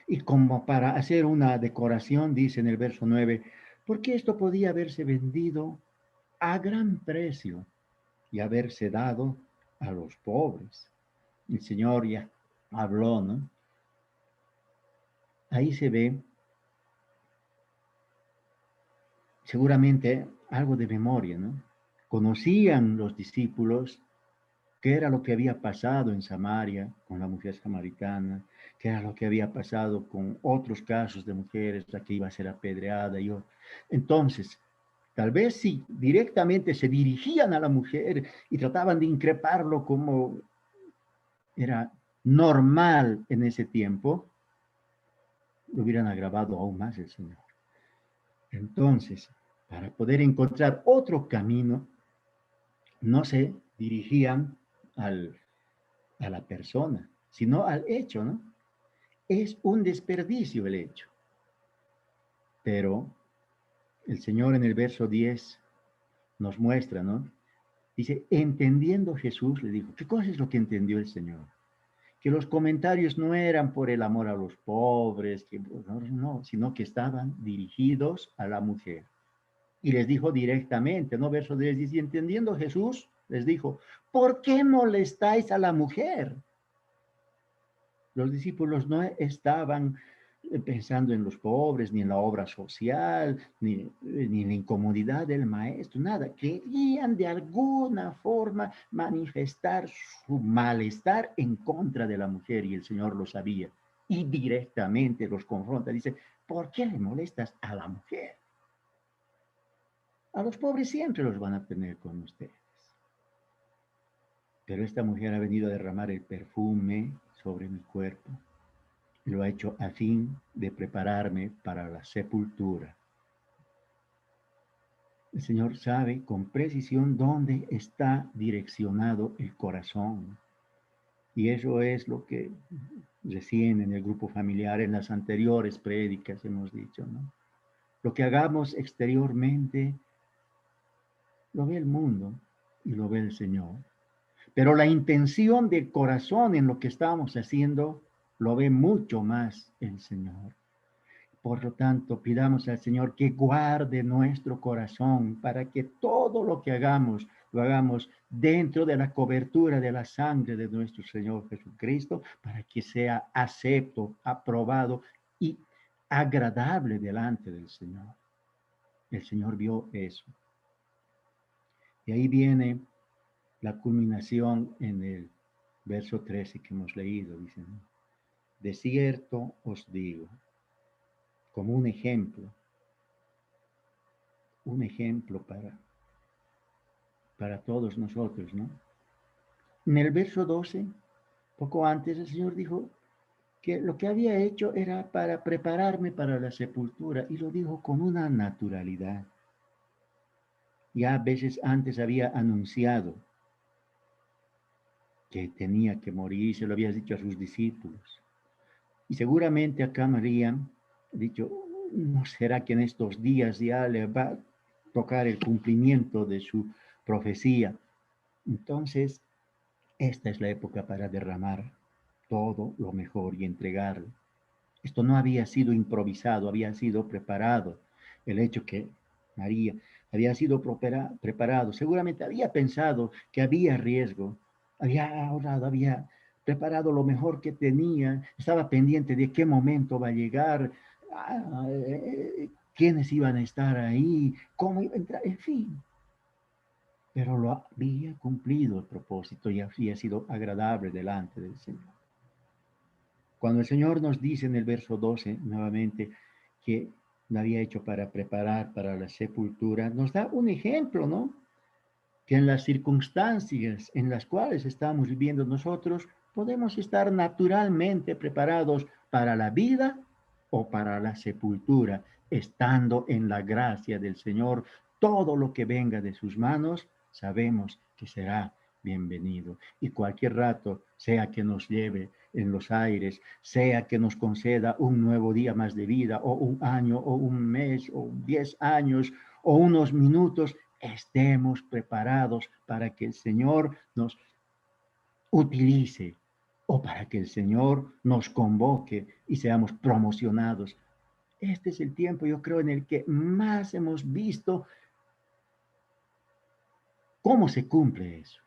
Y como para hacer una decoración, dice en el verso 9, porque esto podía haberse vendido a gran precio y haberse dado a los pobres. El Señor ya habló, ¿no? Ahí se ve seguramente algo de memoria, ¿no? Conocían los discípulos qué era lo que había pasado en Samaria con la mujer samaritana, qué era lo que había pasado con otros casos de mujeres, la que iba a ser apedreada. Entonces, tal vez si directamente se dirigían a la mujer y trataban de increparlo como era normal en ese tiempo, lo hubieran agravado aún más el Señor. Entonces, para poder encontrar otro camino, no se dirigían a la persona, sino al hecho, ¿no? Es un desperdicio el hecho. Pero el Señor en el verso 10 nos muestra, ¿no? Dice, entendiendo Jesús, le dijo, ¿qué cosa es lo que entendió el Señor? Que los comentarios no eran por el amor a los pobres, que, no, sino que estaban dirigidos a la mujer. Y les dijo directamente, ¿no? Verso 10 dice, entendiendo Jesús, les dijo, ¿por qué molestáis a la mujer? Los discípulos no estaban pensando en los pobres, ni en la obra social, ni en la incomodidad del maestro, nada. Querían de alguna forma manifestar su malestar en contra de la mujer y el Señor lo sabía. Y directamente los confronta. Dice, ¿por qué le molestas a la mujer? A los pobres siempre los van a tener con ustedes. Pero esta mujer ha venido a derramar el perfume sobre mi cuerpo. Lo ha hecho a fin de prepararme para la sepultura. El Señor sabe con precisión dónde está direccionado el corazón. Y eso es lo que recién en el grupo familiar, en las anteriores prédicas hemos dicho, ¿no? Lo que hagamos exteriormente lo ve el mundo y lo ve el Señor. Pero la intención del corazón en lo que estamos haciendo lo ve mucho más el Señor. Por lo tanto, pidamos al Señor que guarde nuestro corazón para que todo lo que hagamos, lo hagamos dentro de la cobertura de la sangre de nuestro Señor Jesucristo, para que sea acepto, aprobado y agradable delante del Señor. El Señor vio eso. Y ahí viene la culminación en el verso 13 que hemos leído. Dice, de cierto os digo, como un ejemplo para todos nosotros, ¿no? En el verso 12, poco antes, el Señor dijo que lo que había hecho era para prepararme para la sepultura y lo dijo con una naturalidad. Ya veces antes había anunciado que tenía que morir, se lo había dicho a sus discípulos. Y seguramente acá María ha dicho, ¿No será que en estos días ya le va a tocar el cumplimiento de su profecía? Entonces, esta es la época para derramar todo lo mejor y entregarlo. Esto no había sido improvisado, había sido preparado. El hecho que María había sido preparado, seguramente había pensado que había riesgo, había ahorrado, había preparado lo mejor que tenía, estaba pendiente de qué momento va a llegar, quiénes iban a estar ahí, cómo iba a entrar, en fin. Pero lo había cumplido el propósito y había sido agradable delante del Señor. Cuando el Señor nos dice en el verso 12 nuevamente que lo había hecho para preparar para la sepultura, nos da un ejemplo, ¿no? Que en las circunstancias en las cuales estamos viviendo nosotros, podemos estar naturalmente preparados para la vida o para la sepultura, estando en la gracia del Señor. Todo lo que venga de sus manos, sabemos que será bienvenido. Y cualquier rato, sea que nos lleve en los aires, sea que nos conceda un nuevo día más de vida, o un año, o un mes, o 10 años, o unos minutos, estemos preparados para que el Señor nos utilice o para que el Señor nos convoque y seamos promocionados. Este es el tiempo, yo creo, en el que más hemos visto cómo se cumple eso.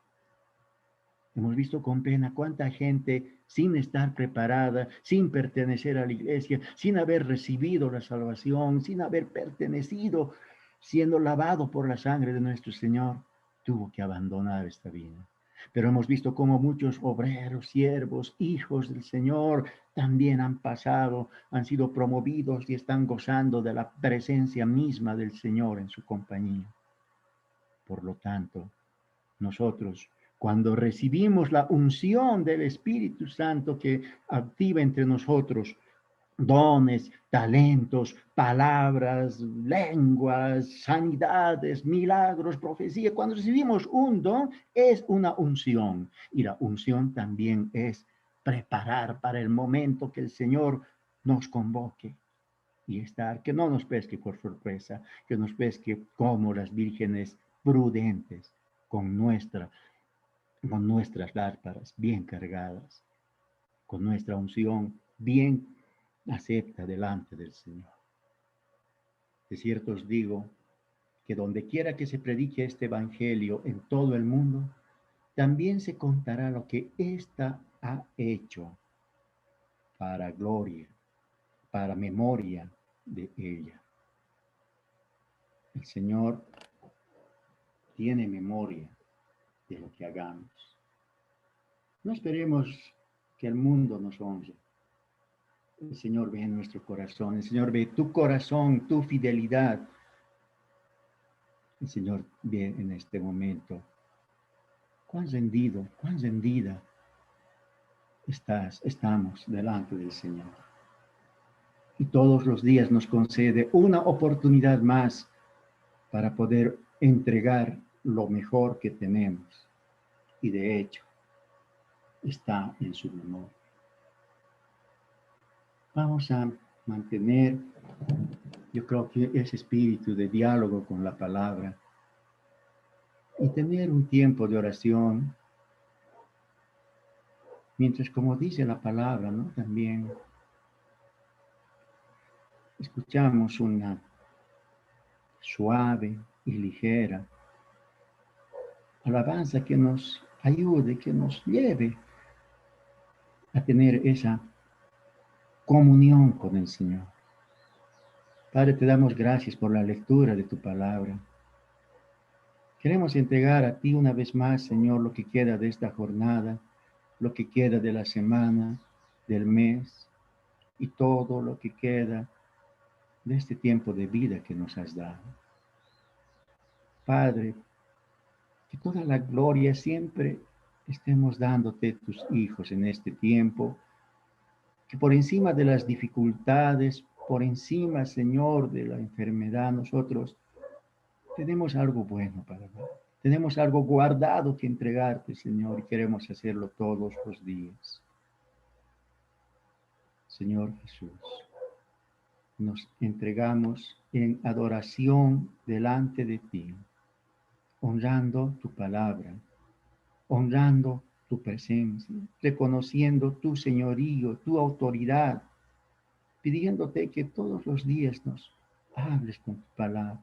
Hemos visto con pena cuánta gente sin estar preparada, sin pertenecer a la iglesia, sin haber recibido la salvación, sin haber pertenecido, siendo lavado por la sangre de nuestro Señor, tuvo que abandonar esta vida. Pero hemos visto cómo muchos obreros, siervos, hijos del Señor también han pasado, han sido promovidos y están gozando de la presencia misma del Señor en su compañía. Por lo tanto, nosotros, cuando recibimos la unción del Espíritu Santo que activa entre nosotros dones, talentos, palabras, lenguas, sanidades, milagros, profecía, cuando recibimos un don, es una unción. Y la unción también es preparar para el momento que el Señor nos convoque y estar, que no nos pesque por sorpresa, que nos pesque como las vírgenes prudentes, con con nuestras lámparas bien cargadas, con nuestra unción bien acepta delante del Señor. De cierto os digo que donde quiera que se predique este evangelio en todo el mundo, también se contará lo que ésta ha hecho para gloria, para memoria de ella. El Señor tiene memoria de lo que hagamos. No esperemos que el mundo nos honre. El Señor ve nuestro corazón, el Señor ve tu corazón, tu fidelidad. El Señor ve en este momento cuán rendido, cuán rendida estamos delante del Señor. Y todos los días nos concede una oportunidad más para poder entregar lo mejor que tenemos. Y de hecho, está en su memoria. Vamos a mantener, yo creo que ese espíritu de diálogo con la palabra y tener un tiempo de oración, mientras como dice la palabra, ¿no? También escuchamos una suave y ligera alabanza que nos ayude, que nos lleve a tener esa comunión con el Señor. Padre, te damos gracias por la lectura de tu palabra. Queremos entregar a ti una vez más, Señor, lo que queda de esta jornada, lo que queda de la semana, del mes y todo lo que queda de este tiempo de vida que nos has dado. Padre, que toda la gloria siempre estemos dándote tus hijos en este tiempo, que por encima de las dificultades, por encima, Señor, de la enfermedad, nosotros tenemos algo bueno para dar. Tenemos algo guardado que entregarte, Señor, y queremos hacerlo todos los días. Señor Jesús, nos entregamos en adoración delante de ti, honrando tu palabra, honrando tu presencia, reconociendo tu señorío, tu autoridad, pidiéndote que todos los días nos hables con tu palabra.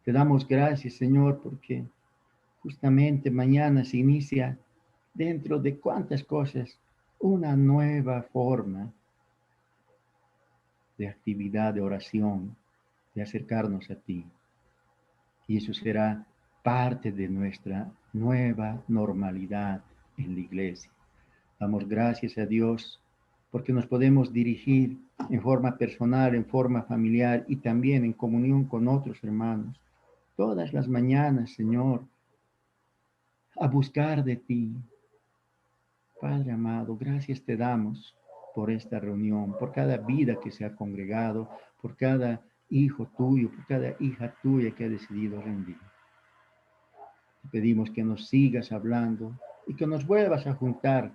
Te damos gracias, Señor, porque justamente mañana se inicia dentro de cuántas cosas una nueva forma de actividad, de oración, de acercarnos a ti. Y eso será parte de nuestra nueva normalidad en la iglesia. Damos gracias a Dios porque nos podemos dirigir en forma personal, en forma familiar y también en comunión con otros hermanos. Todas las mañanas, Señor, a buscar de ti. Padre amado, gracias te damos por esta reunión, por cada vida que se ha congregado, por cada hijo tuyo, por cada hija tuya que ha decidido rendir. Te pedimos que nos sigas hablando y que nos vuelvas a juntar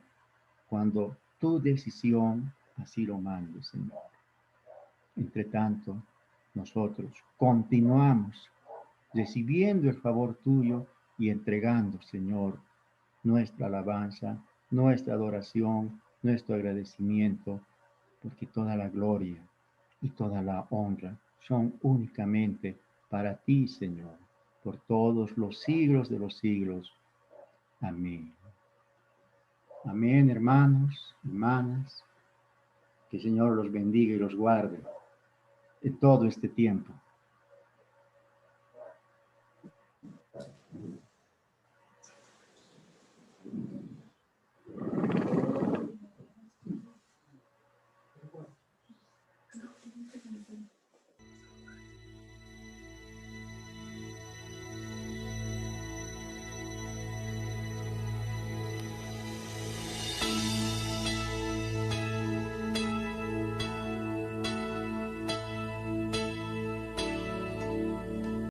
cuando tu decisión así lo mande, Señor. Entre tanto, nosotros continuamos recibiendo el favor tuyo y entregando, Señor, nuestra alabanza, nuestra adoración, nuestro agradecimiento, porque toda la gloria y toda la honra son únicamente para ti, Señor, por todos los siglos de los siglos. Amén. Amén, hermanos, hermanas. Que el Señor los bendiga y los guarde en todo este tiempo.